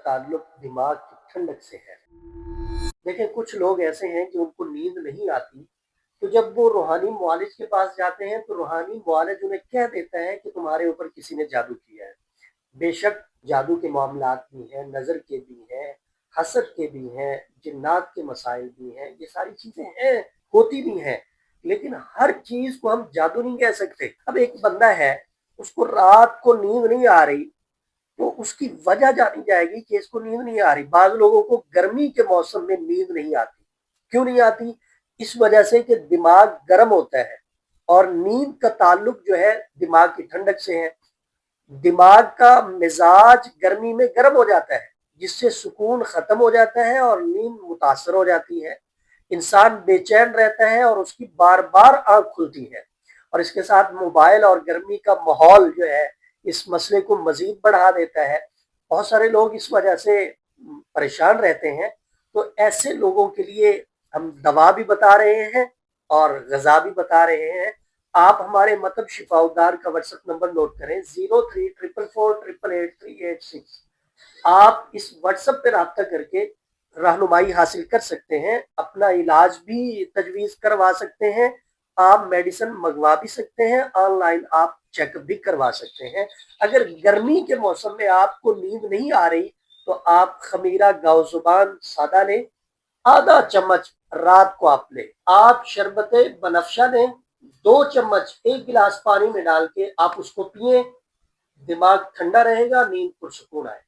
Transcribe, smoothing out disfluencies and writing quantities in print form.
ताल्लुक दिमाग की ठंडक से है। देखें, कुछ लोग ऐसे हैं कि उनको नींद नहीं आती, तो जब वो रूहानी मुआलिज के पास जाते हैं तो रूहानी मुआलिज उन्हें कह देता है कि तुम्हारे ऊपर किसी ने जादू किया है। बेशक जादू के मामलात भी हैं, नज़र के भी हैं, हसद के भी हैं, जिन्नात के मसाइल भी हैं, ये सारी चीज़ें हैं, होती भी हैं, लेकिन हर चीज़ को हम जादू नहीं कह सकते। अब एक बंदा है, उसको रात को नींद नहीं आ रही, तो उसकी वजह जानी जाएगी कि इसको नींद नहीं आ रही। बाज़ लोगों को गर्मी के मौसम में नींद नहीं आती। क्यों नहीं आती? इस वजह से कि दिमाग गर्म होता है और नींद का ताल्लुक जो है दिमाग की ठंडक से है। दिमाग का मिजाज गर्मी में गर्म हो जाता है, जिससे सुकून खत्म हो जाता है और नींद मुतासर हो जाती है। इंसान बेचैन रहता है और उसकी बार बार आंख खुलती है। और इसके साथ मोबाइल और गर्मी का माहौल जो है इस मसले को मजीद बढ़ा देता है। बहुत सारे लोग इस वजह से परेशान रहते हैं। तो ऐसे लोगों के लिए हम दवा भी बता रहे हैं और गज़ा भी बता रहे हैं। आप हमारे मतलब शिफाउद्दार का व्हाट्सएप नंबर नोट करें, 0344488386। आप इस व्हाट्सएप पे राब्ता करके रहनुमाई हासिल कर सकते हैं, अपना इलाज भी तजवीज़ करवा सकते हैं, आप मेडिसिन मंगवा भी सकते हैं, ऑनलाइन आप चेकअप भी करवा सकते हैं। अगर गर्मी के मौसम में आपको नींद नहीं आ रही तो आप खमीरा गाउजुबान सादा लें, आधा चम्मच रात को आप लें। आप शरबत बनफशा लें, 2 चम्मच 1 गिलास पानी में डाल के आप उसको पिए, दिमाग ठंडा रहेगा, नींद पुरसुकून आए।